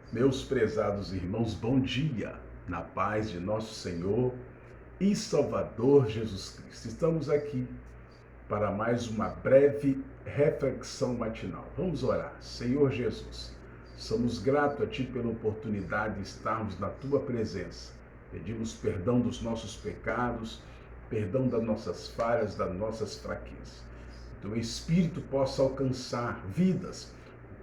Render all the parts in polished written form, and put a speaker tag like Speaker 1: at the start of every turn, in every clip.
Speaker 1: Meus prezados irmãos, bom dia, na paz de nosso Senhor e Salvador Jesus Cristo. Estamos aqui para mais uma breve reflexão matinal. Vamos orar. Senhor Jesus, somos gratos a Ti pela oportunidade de estarmos na Tua presença. Pedimos perdão dos nossos pecados, perdão das nossas falhas, das nossas fraquezas. Que o Teu Espírito possa alcançar vidas,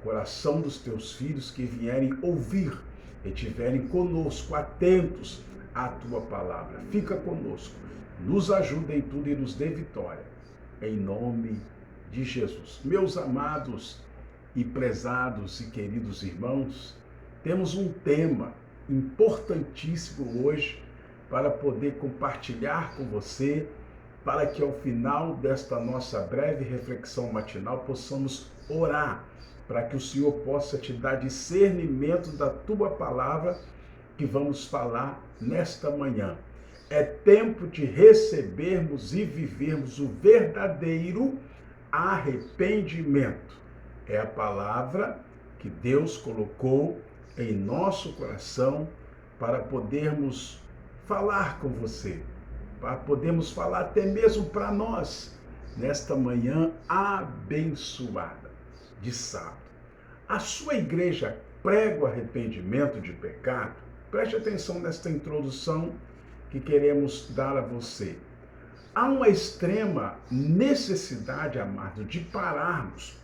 Speaker 1: coração dos teus filhos que vierem ouvir e estiverem conosco, atentos à tua palavra. Fica conosco, nos ajuda em tudo e nos dê vitória. Em nome de Jesus. Meus amados e prezados e queridos irmãos, temos um tema importantíssimo hoje para poder compartilhar com você, para que ao final desta nossa breve reflexão matinal possamos orar para que o Senhor possa te dar discernimento da tua palavra que vamos falar nesta manhã. É tempo de recebermos e vivermos o verdadeiro arrependimento. É a palavra que Deus colocou em nosso coração para podermos falar com você, para podermos falar até mesmo para nós nesta manhã abençoada de sábado. A sua igreja prega o arrependimento de pecado? Preste atenção nesta introdução que queremos dar a você. Há uma extrema necessidade, amado, de pararmos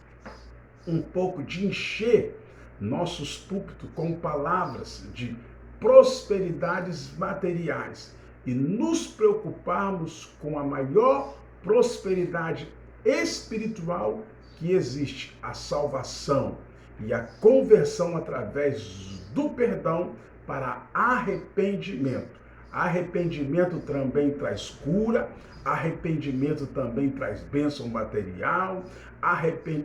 Speaker 1: um pouco, de encher nossos púlpitos com palavras de prosperidades materiais e nos preocuparmos com a maior prosperidade espiritual que existe, a salvação e a conversão através do perdão para arrependimento. Arrependimento também traz cura, arrependimento também traz bênção material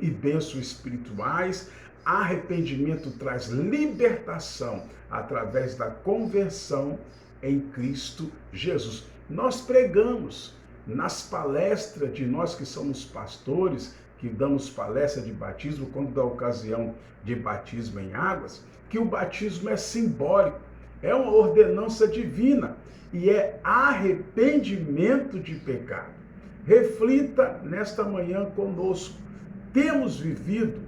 Speaker 1: e bênçãos espirituais. Arrependimento traz libertação através da conversão em Cristo Jesus. Nós pregamos nas palestras de nós que somos pastores, que damos palestra de batismo, quando dá ocasião de batismo em águas, que o batismo é simbólico, é uma ordenança divina e é arrependimento de pecado. Reflita nesta manhã conosco. Temos vivido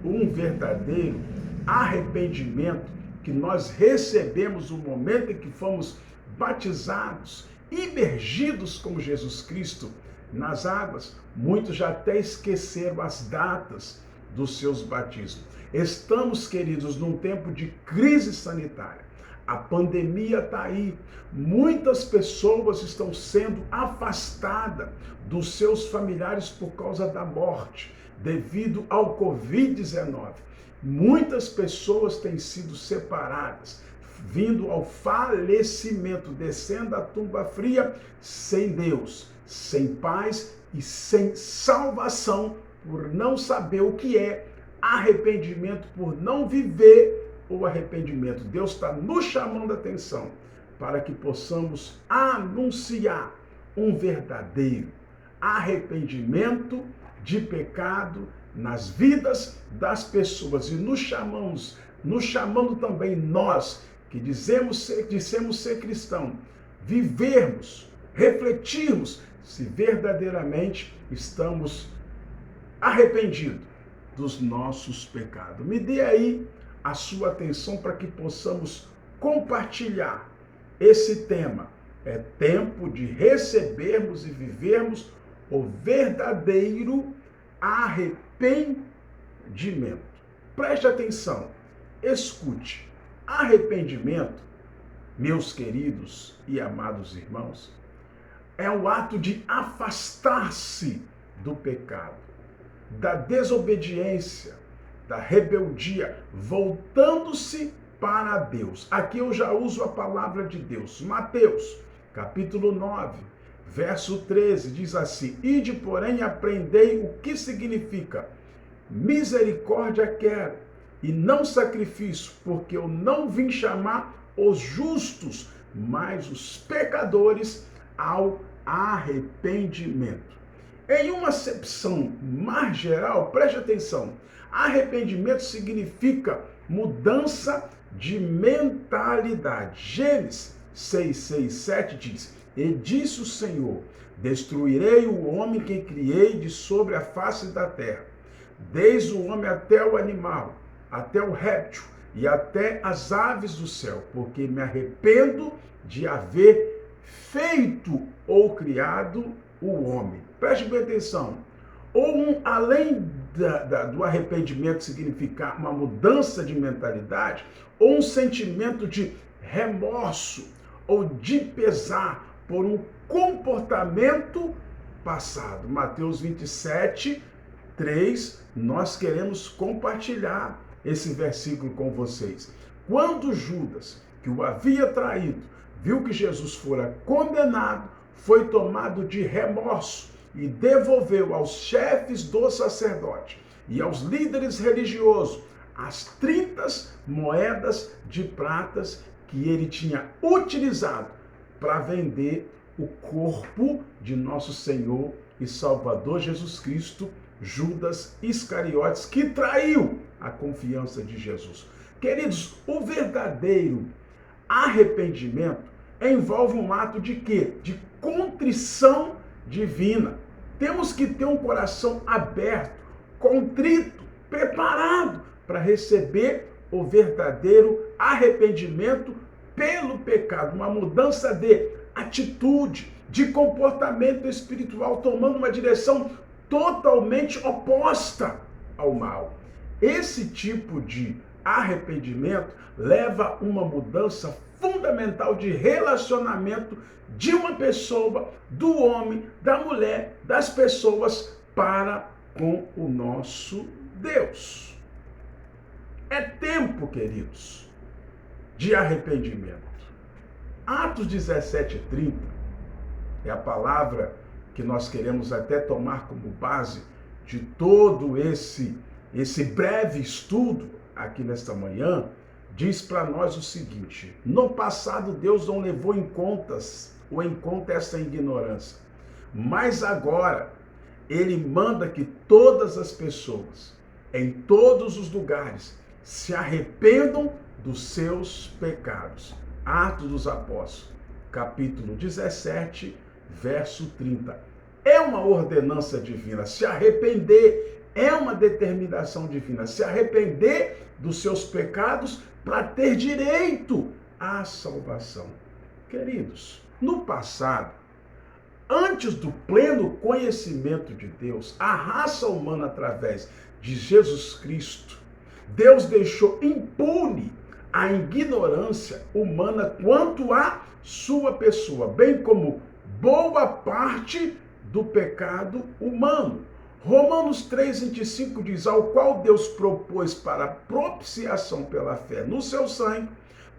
Speaker 1: um verdadeiro arrependimento que nós recebemos no momento em que fomos batizados, imergidos como Jesus Cristo nas águas? Muitos já até esqueceram as datas dos seus batismos. Estamos, queridos, num tempo de crise sanitária. A pandemia está aí. Muitas pessoas estão sendo afastadas dos seus familiares por causa da morte, devido ao Covid-19. Muitas pessoas têm sido separadas, vindo ao falecimento, descendo a tumba fria, sem Deus, sem paz e sem salvação, por não saber o que é arrependimento, por não viver o arrependimento. Deus está nos chamando a atenção para que possamos anunciar um verdadeiro arrependimento de pecado nas vidas das pessoas, e nos chamando também nós, que dissemos ser cristão, vivermos, refletirmos se verdadeiramente estamos arrependidos dos nossos pecados. Me dê aí a sua atenção para que possamos compartilhar esse tema. É tempo de recebermos e vivermos o verdadeiro arrependimento. Preste atenção, escute. Arrependimento, meus queridos e amados irmãos, é o ato de afastar-se do pecado, da desobediência, da rebeldia, voltando-se para Deus. Aqui eu já uso a palavra de Deus. Mateus, capítulo 9, verso 13, diz assim: Ide, porém, aprendei o que significa misericórdia quero, e não sacrifício, porque eu não vim chamar os justos, mas os pecadores ao arrependimento. Em uma acepção mais geral, preste atenção, Arrependimento significa mudança de mentalidade. Gênesis 6:6-7 diz: E disse o Senhor: Destruirei o homem que criei de sobre a face da terra, desde o homem até o animal, até o réptil e até as aves do céu, porque me arrependo de haver feito ou criado o homem. Preste bem atenção. Além do arrependimento significar uma mudança de mentalidade, ou um sentimento de remorso ou de pesar por um comportamento passado. Mateus 27:3, nós queremos compartilhar esse versículo com vocês. Quando Judas, que o havia traído, viu que Jesus fora condenado, foi tomado de remorso e devolveu aos chefes do sacerdote e aos líderes religiosos as 30 moedas de pratas que ele tinha utilizado para vender o corpo de nosso Senhor e Salvador Jesus Cristo, Judas Iscariotes, que traiu a confiança de Jesus. Queridos, o verdadeiro arrependimento envolve um ato de quê? De contrição divina. Temos que ter um coração aberto, contrito, preparado para receber o verdadeiro arrependimento pelo pecado, uma mudança de atitude, de comportamento espiritual, tomando uma direção totalmente oposta ao mal. Esse tipo de arrependimento leva a uma mudança fundamental de relacionamento de uma pessoa, do homem, da mulher, das pessoas para com o nosso Deus. É tempo, queridos, de arrependimento. Atos 17:30 é a palavra que nós queremos até tomar como base de todo esse breve estudo aqui nesta manhã. Diz para nós o seguinte: no passado Deus não levou em conta essa ignorância, mas agora Ele manda que todas as pessoas, em todos os lugares, se arrependam dos seus pecados. Atos dos Apóstolos, capítulo 17, verso 30. É uma ordenança divina. Se arrepender é uma determinação divina. Se arrepender dos seus pecados para ter direito à salvação. Queridos, no passado, antes do pleno conhecimento de Deus, a raça humana através de Jesus Cristo, Deus deixou impune a ignorância humana quanto à sua pessoa, bem como boa parte do pecado humano. Romanos 3:25 diz: ao qual Deus propôs para propiciação pela fé no seu sangue,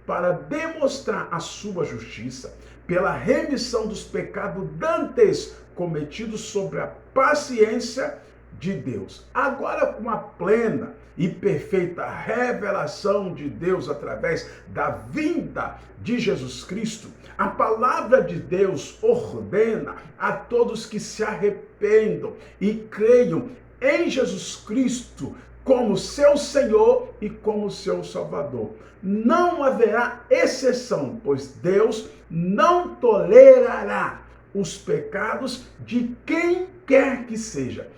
Speaker 1: para demonstrar a sua justiça, pela remissão dos pecados dantes cometidos sobre a paciência de Deus. Agora, com a plena e perfeita revelação de Deus através da vinda de Jesus Cristo, a palavra de Deus ordena a todos que se arrependam e creiam em Jesus Cristo como seu Senhor e como seu Salvador. Não haverá exceção, pois Deus não tolerará os pecados de quem quer que seja.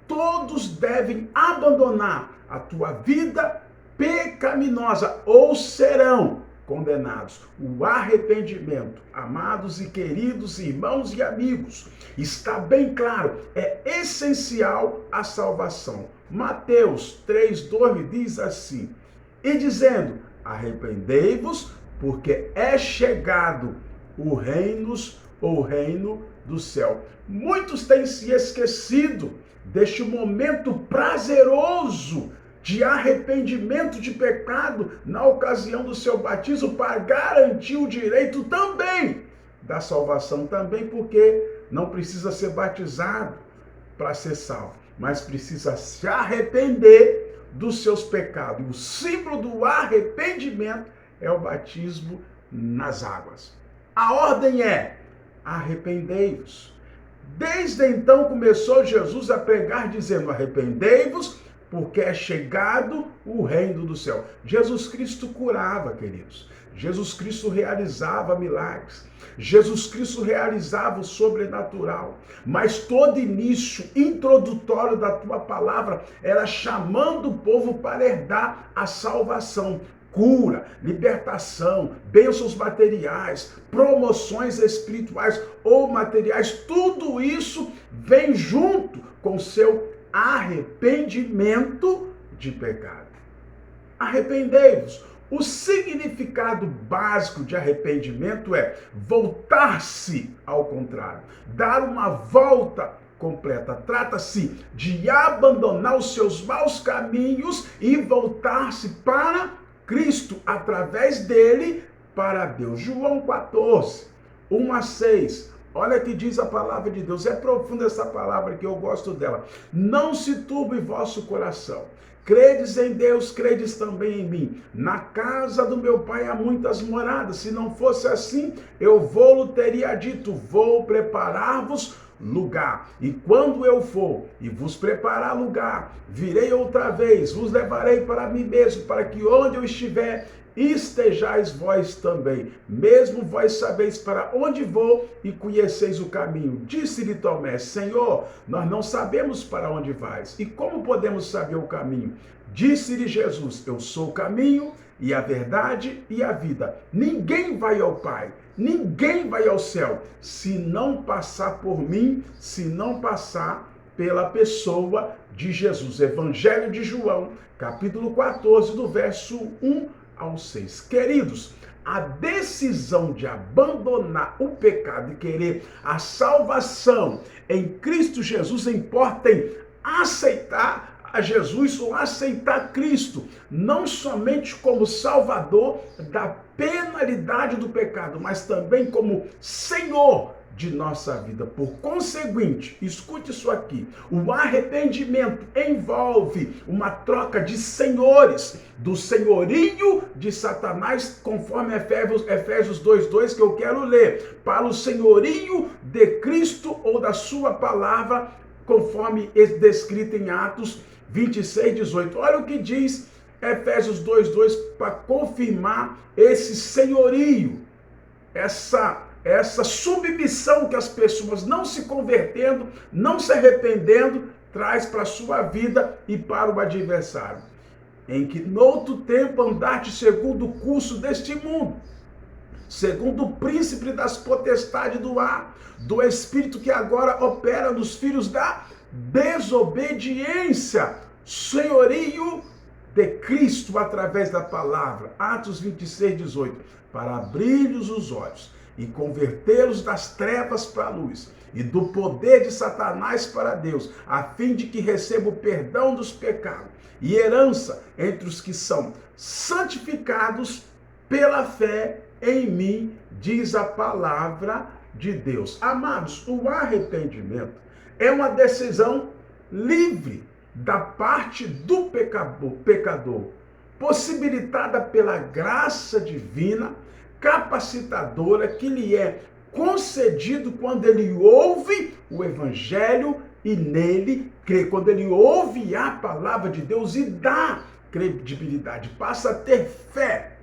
Speaker 1: Todos devem abandonar a tua vida pecaminosa ou serão condenados. O arrependimento, amados e queridos irmãos e amigos, está bem claro, é essencial à salvação. Mateus 3:2 diz assim: e dizendo, arrependei-vos, porque é chegado o reino do céu. Muitos têm se esquecido deste momento prazeroso de arrependimento de pecado na ocasião do seu batismo, para garantir o direito também da salvação, também porque não precisa ser batizado para ser salvo, mas precisa se arrepender dos seus pecados. E o símbolo do arrependimento é o batismo nas águas. A ordem é: arrependei-vos. Desde então começou Jesus a pregar dizendo: arrependei-vos, porque é chegado o reino do céu. Jesus Cristo curava, queridos. Jesus Cristo realizava milagres. Jesus Cristo realizava o sobrenatural. Mas todo início introdutório da tua palavra era chamando o povo para herdar a salvação. Cura, libertação, bênçãos materiais, promoções espirituais ou materiais, tudo isso vem junto com seu arrependimento de pecado. Arrependei-vos. O significado básico de arrependimento é voltar-se ao contrário, dar uma volta completa. Trata-se de abandonar os seus maus caminhos e voltar-se para Cristo, através dele, para Deus. João 14, 1 a 6. Olha que diz a palavra de Deus. É profunda essa palavra que eu gosto dela. Não se turbe vosso coração. Credes em Deus, credes também em mim. Na casa do meu pai há muitas moradas. Se não fosse assim, eu vou-lo teria dito, vou preparar-vos lugar. E quando eu for e vos preparar lugar, virei outra vez, vos levarei para mim mesmo, para que onde eu estiver, estejais vós também. Mesmo vós sabeis para onde vou e conheceis o caminho. Disse-lhe Tomé, Senhor, nós não sabemos para onde vais. E como podemos saber o caminho? Disse-lhe Jesus, eu sou o caminho e a verdade e a vida. Ninguém vai ao Pai, ninguém vai ao céu, se não passar por mim, se não passar pela pessoa de Jesus. Evangelho de João, capítulo 14, do verso 1 ao 6. Queridos, a decisão de abandonar o pecado e querer a salvação em Cristo Jesus importa em aceitar a Jesus ou aceitar Cristo, não somente como Salvador da penalidade do pecado, mas também como Senhor de nossa vida. Por conseguinte, escute isso aqui, o arrependimento envolve uma troca de senhores, do senhorio de Satanás, conforme Efésios 2:2, que eu quero ler, para o senhorio de Cristo ou da sua palavra, conforme descrito em Atos 26:18. Olha o que diz Efésios 2:2 para confirmar esse senhorio, essa submissão que as pessoas não se convertendo, não se arrependendo, traz para a sua vida e para o adversário. Em que noutro tempo andaste segundo o curso deste mundo, segundo o príncipe das potestades do ar, do espírito que agora opera nos filhos da desobediência, senhorio de Cristo através da palavra. Atos 26:18, para abrir-lhes os olhos e convertê-los das trevas para a luz, e do poder de Satanás para Deus, a fim de que receba o perdão dos pecados e herança entre os que são santificados pela fé em mim, diz a palavra de Deus. Amados, o arrependimento é uma decisão livre da parte do pecador, possibilitada pela graça divina, capacitadora, que lhe é concedido quando ele ouve o Evangelho e nele crê, quando ele ouve a palavra de Deus e dá credibilidade, passa a ter fé.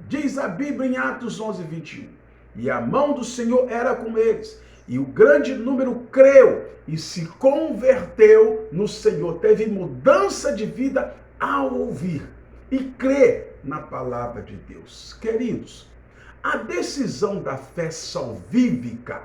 Speaker 1: Diz a Bíblia em Atos 11:21, e a mão do Senhor era com eles, e o grande número creu e se converteu no Senhor, teve mudança de vida ao ouvir e crer na palavra de Deus. Queridos, a decisão da fé salvífica,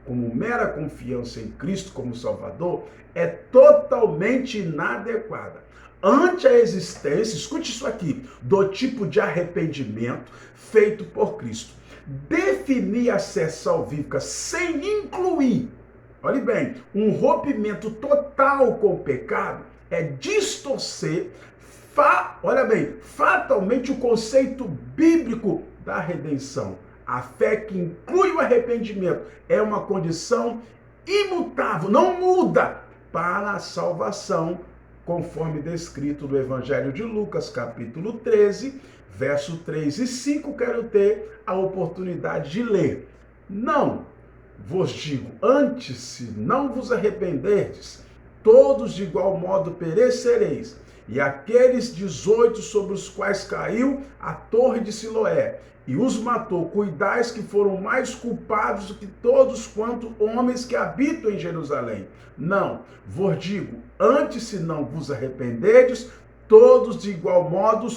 Speaker 1: como mera confiança em Cristo como Salvador, é totalmente inadequada ante a existência, escute isso aqui, do tipo de arrependimento feito por Cristo. Definir a fé salvífica sem incluir, olhe bem, um rompimento total com o pecado é distorcer, olha bem, fatalmente o conceito bíblico da redenção. A fé que inclui o arrependimento é uma condição imutável, não muda para a salvação, conforme descrito no Evangelho de Lucas, capítulo 13, verso 3 e 5, quero ter a oportunidade de ler. Não vos digo, antes, se não vos arrependerdes, todos de igual modo perecereis. e aqueles 18 sobre os quais caiu a torre de Siloé, e os matou, cuidais que foram mais culpados do que todos quanto homens que habitam em Jerusalém. Não, vos digo, antes se não vos arrependerdes, todos de igual modo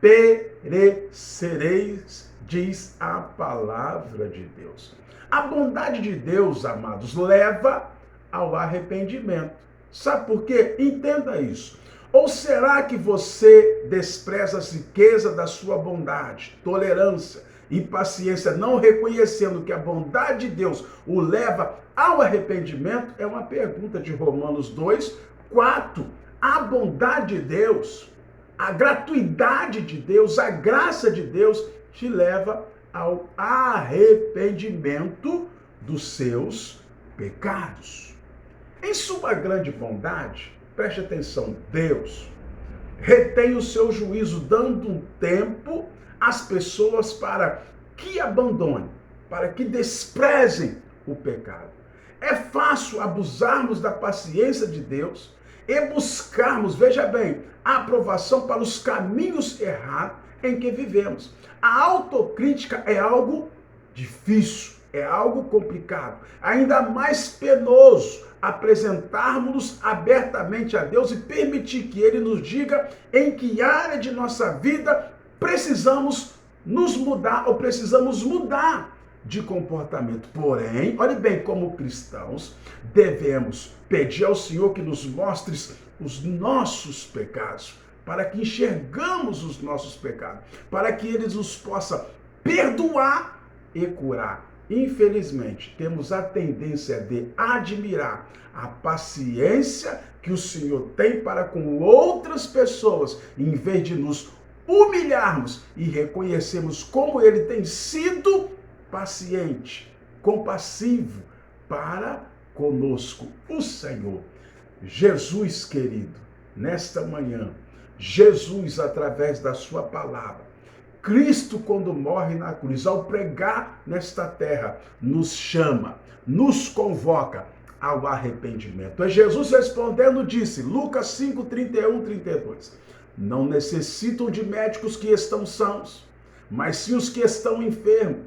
Speaker 1: perecereis, diz a palavra de Deus. A bondade de Deus, amados, leva ao arrependimento. Sabe por quê? Entenda isso. Ou será que você despreza a riqueza da sua bondade, tolerância e paciência, não reconhecendo que a bondade de Deus o leva ao arrependimento? É uma pergunta de Romanos 2, 4. A bondade de Deus, a gratuidade de Deus, a graça de Deus te leva ao arrependimento dos seus pecados. Em sua grande bondade, preste atenção, Deus retém o seu juízo, dando um tempo às pessoas para que abandonem, para que desprezem o pecado. É fácil abusarmos da paciência de Deus e buscarmos, veja bem, a aprovação para os caminhos errados em que vivemos. A autocrítica é algo difícil, é algo complicado, ainda mais penoso apresentarmos-nos abertamente a Deus e permitir que Ele nos diga em que área de nossa vida precisamos nos mudar ou precisamos mudar de comportamento. Porém, olhe bem, como cristãos, devemos pedir ao Senhor que nos mostre os nossos pecados, para que enxergamos os nossos pecados, para que Ele nos possa perdoar e curar. Infelizmente, temos a tendência de admirar a paciência que o Senhor tem para com outras pessoas, em vez de nos humilharmos e reconhecermos como Ele tem sido paciente, compassivo para conosco. O Senhor, Jesus querido, nesta manhã, Jesus, através da sua palavra, Cristo, quando morre na cruz, ao pregar nesta terra, nos chama, nos convoca ao arrependimento. E Jesus respondendo disse, Lucas 5, 31, 32, não necessitam de médicos que estão sãos, mas sim os que estão enfermos.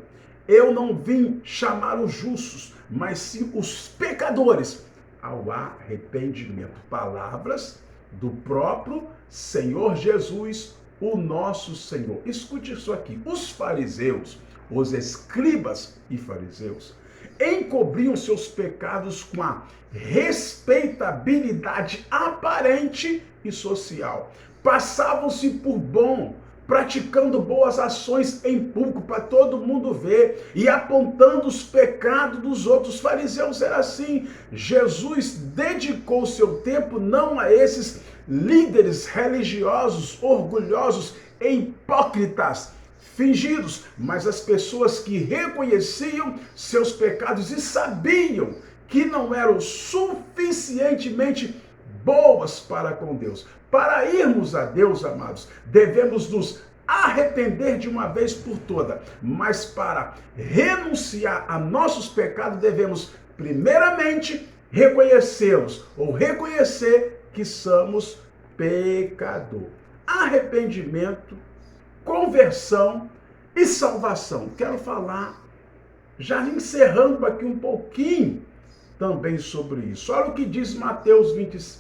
Speaker 1: Eu não vim chamar os justos, mas sim os pecadores ao arrependimento. Palavras do próprio Senhor Jesus, o nosso Senhor. Escute isso aqui. Os fariseus, os escribas e fariseus, encobriam seus pecados com a respeitabilidade aparente e social. Passavam-se por bom, praticando boas ações em público para todo mundo ver e apontando os pecados dos outros. Fariseus era assim. Jesus dedicou seu tempo não a esses líderes religiosos, orgulhosos e hipócritas, fingidos, mas as pessoas que reconheciam seus pecados e sabiam que não eram suficientemente boas para com Deus. Para irmos a Deus, amados, devemos nos arrepender de uma vez por toda, mas para renunciar a nossos pecados, devemos primeiramente reconhecê-los ou reconhecer que somos pecador. Arrependimento, conversão e salvação. Quero falar, já encerrando aqui um pouquinho também sobre isso. Olha o que diz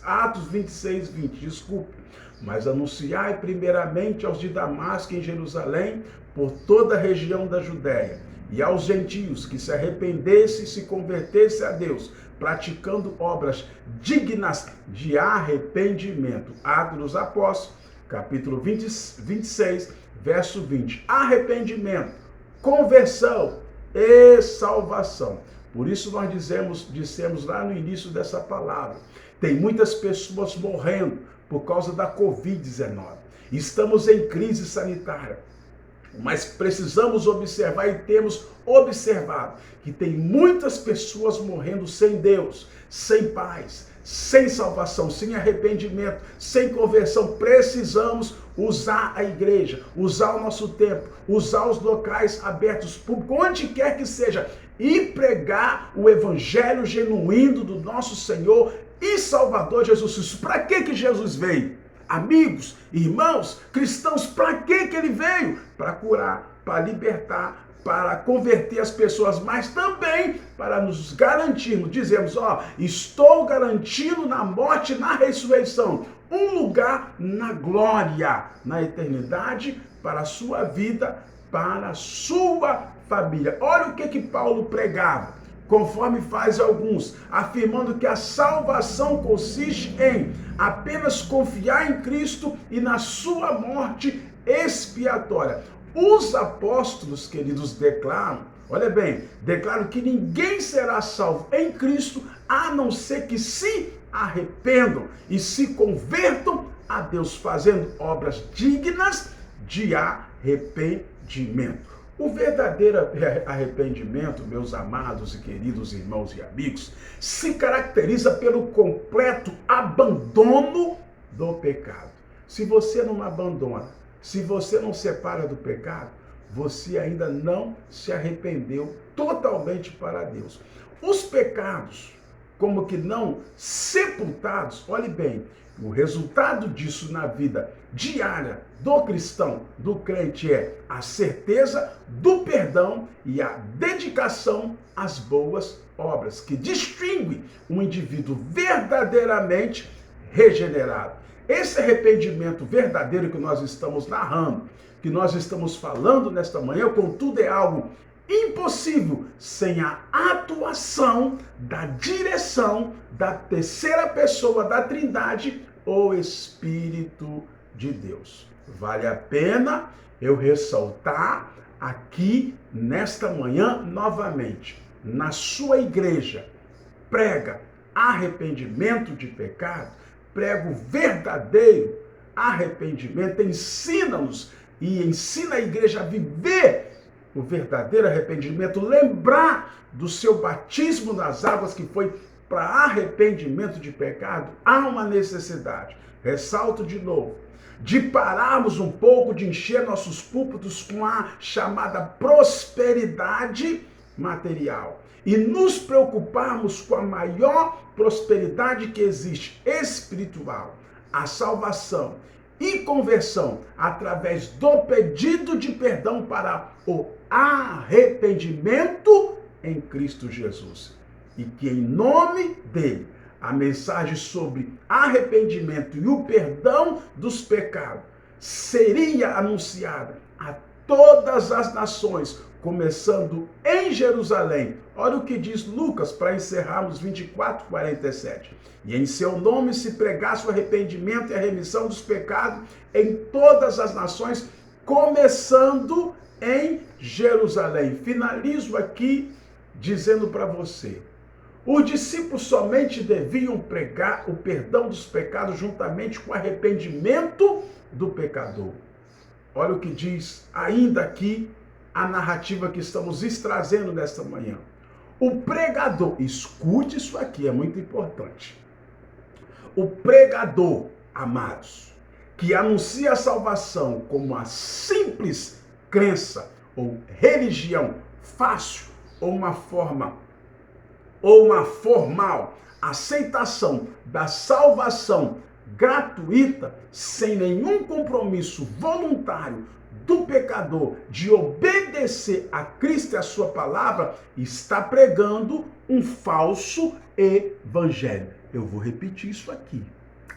Speaker 1: Atos 26, 20. Desculpe, mas anunciai primeiramente aos de Damasco em Jerusalém, por toda a região da Judéia, e aos gentios que se arrependessem e se convertessem a Deus, praticando obras dignas de arrependimento. Atos dos Apóstolos, capítulo 26, verso 20. Arrependimento, conversão e salvação. Por isso nós dissemos lá no início dessa palavra, tem muitas pessoas morrendo por causa da Covid-19. Estamos em crise sanitária. Mas precisamos observar e temos observado que tem muitas pessoas morrendo sem Deus, sem paz, sem salvação, sem arrependimento, sem conversão. Precisamos usar a igreja, usar o nosso tempo, usar os locais abertos públicos, onde quer que seja, e pregar o evangelho genuíno do nosso Senhor e Salvador Jesus Cristo. Para que Jesus veio? amigos, irmãos, cristãos. Para que ele veio? Para curar, para libertar, para converter as pessoas, mas também para nos garantirmos, dizemos, estou garantindo na morte e na ressurreição um lugar na glória, na eternidade, para a sua vida, para a sua família. Olha o que Paulo pregava, conforme faz alguns, afirmando que a salvação consiste em apenas confiar em Cristo e na sua morte expiatória. Os apóstolos, queridos, declaram, olha bem, declaram que ninguém será salvo em Cristo a não ser que se arrependam e se convertam a Deus, fazendo obras dignas de arrependimento. O verdadeiro arrependimento, meus amados e queridos irmãos e amigos, se caracteriza pelo completo abandono do pecado. Se você não abandona, se você não separa do pecado, você ainda não se arrependeu totalmente para Deus. Os pecados, como que não sepultados, olhe bem, o resultado disso na vida diária do cristão, do crente, é a certeza do perdão e a dedicação às boas obras, que distingue um indivíduo verdadeiramente regenerado. Esse arrependimento verdadeiro que nós estamos narrando, que nós estamos falando nesta manhã, contudo, é algo impossível sem a atuação da direção da terceira pessoa da Trindade, o Espírito de Deus. Vale a pena eu ressaltar aqui nesta manhã novamente, na sua igreja, prega arrependimento de pecado, prega o verdadeiro arrependimento, ensina-nos e ensina a igreja a viver o verdadeiro arrependimento, lembrar do seu batismo nas águas que foi para arrependimento de pecado. Há uma necessidade, ressalto de novo, de pararmos um pouco de encher nossos púlpitos com a chamada prosperidade material e nos preocuparmos com a maior prosperidade que existe, espiritual, a salvação e conversão através do pedido de perdão para o arrependimento em Cristo Jesus. E que em nome dele, a mensagem sobre arrependimento e o perdão dos pecados seria anunciada a todas as nações, começando em Jerusalém. Olha o que diz Lucas para encerrarmos 24:47. E em seu nome se pregasse o arrependimento e a remissão dos pecados em todas as nações, começando em Jerusalém. Finalizo aqui dizendo para você, os discípulos somente deviam pregar o perdão dos pecados juntamente com o arrependimento do pecador. Olha o que diz ainda aqui a narrativa que estamos trazendo nesta manhã. O pregador, escute isso aqui, é muito importante. O pregador, amados, que anuncia a salvação como uma simples crença ou religião fácil ou uma formal aceitação da salvação gratuita, sem nenhum compromisso voluntário do pecador de obedecer a Cristo e a sua palavra, está pregando um falso evangelho. Eu vou repetir isso aqui.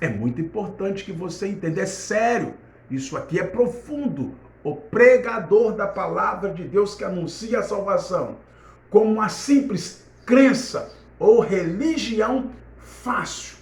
Speaker 1: É muito importante que você entenda. É sério. Isso aqui é profundo. O pregador da palavra de Deus que anuncia a salvação como uma simples crença ou religião fácil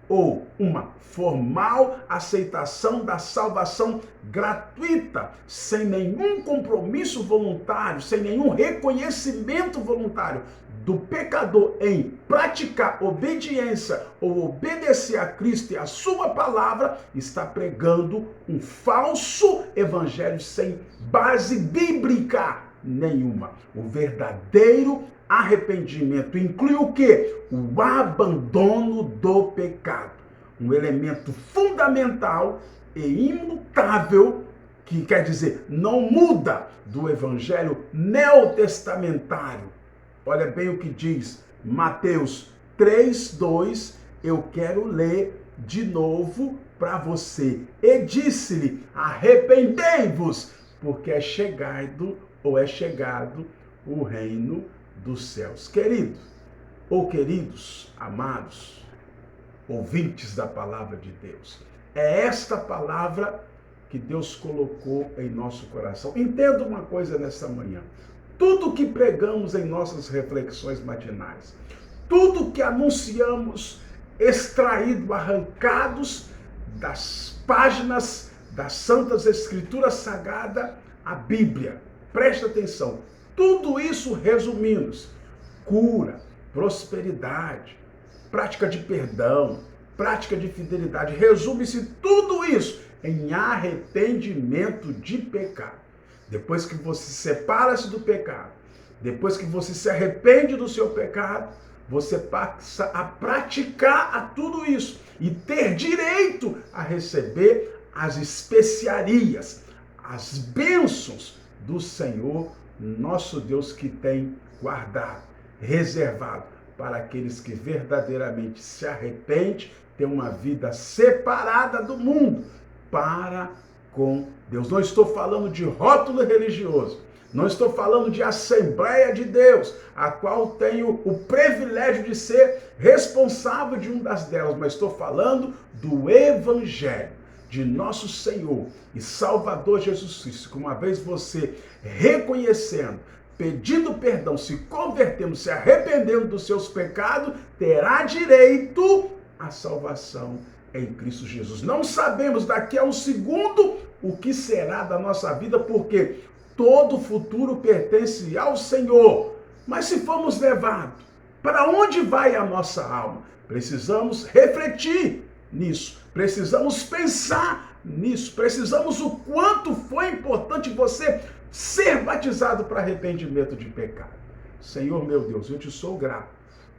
Speaker 1: ou uma formal aceitação da salvação gratuita, sem nenhum compromisso voluntário, sem nenhum reconhecimento voluntário do pecador em praticar obediência ou obedecer a Cristo e a sua palavra, está pregando um falso evangelho sem base bíblica nenhuma. O verdadeiro arrependimento inclui o quê? O abandono do pecado. Um elemento fundamental e imutável, que quer dizer, não muda do evangelho neotestamentário. Olha bem o que diz Mateus 3:2. Eu quero ler de novo para você. E disse-lhe: arrependei-vos, porque é chegado o reino dos céus. Querido, ou queridos, amados, ouvintes da palavra de Deus, é esta palavra que Deus colocou em nosso coração. Entenda uma coisa nesta manhã: tudo que pregamos em nossas reflexões matinais, tudo que anunciamos, extraído, arrancados das páginas das Santas Escrituras Sagradas, a Bíblia, presta atenção, tudo isso resumindo: cura, prosperidade, prática de perdão, prática de fidelidade, resume-se tudo isso em arrependimento de pecado. Depois que você separa-se do pecado, depois que você se arrepende do seu pecado, você passa a praticar a tudo isso e ter direito a receber as especiarias, as bênçãos do Senhor, nosso Deus, que tem guardado, reservado para aqueles que verdadeiramente se arrependem, ter uma vida separada do mundo para com Deus. Não estou falando de rótulo religioso, não estou falando de Assembleia de Deus, a qual tenho o privilégio de ser responsável de uma delas, mas estou falando do Evangelho de nosso Senhor e Salvador Jesus Cristo, que uma vez você reconhecendo, pedindo perdão, se convertendo, se arrependendo dos seus pecados, terá direito à salvação em Cristo Jesus. Não sabemos daqui a um segundo o que será da nossa vida, porque todo o futuro pertence ao Senhor. Mas se formos levados, para onde vai a nossa alma? Precisamos refletir nisso, precisamos pensar nisso, precisamos o quanto foi importante você ser batizado para arrependimento de pecado. Senhor meu Deus, eu te sou grato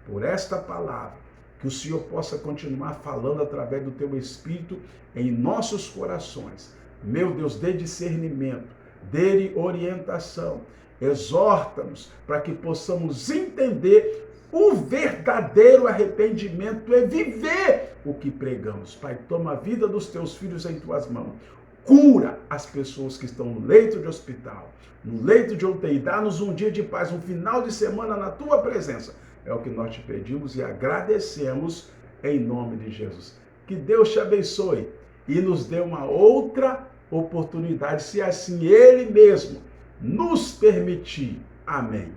Speaker 1: por esta palavra, que o Senhor possa continuar falando através do teu Espírito em nossos corações. Meu Deus, dê discernimento, dê orientação, exorta-nos para que possamos entender o verdadeiro arrependimento e viver o que pregamos. Pai, toma a vida dos teus filhos em tuas mãos. Cura as pessoas que estão no leito de hospital, no leito de UTI. Dá-nos um dia de paz, um final de semana na tua presença. É o que nós te pedimos e agradecemos em nome de Jesus. Que Deus te abençoe e nos dê uma outra oportunidade, se assim Ele mesmo nos permitir. Amém.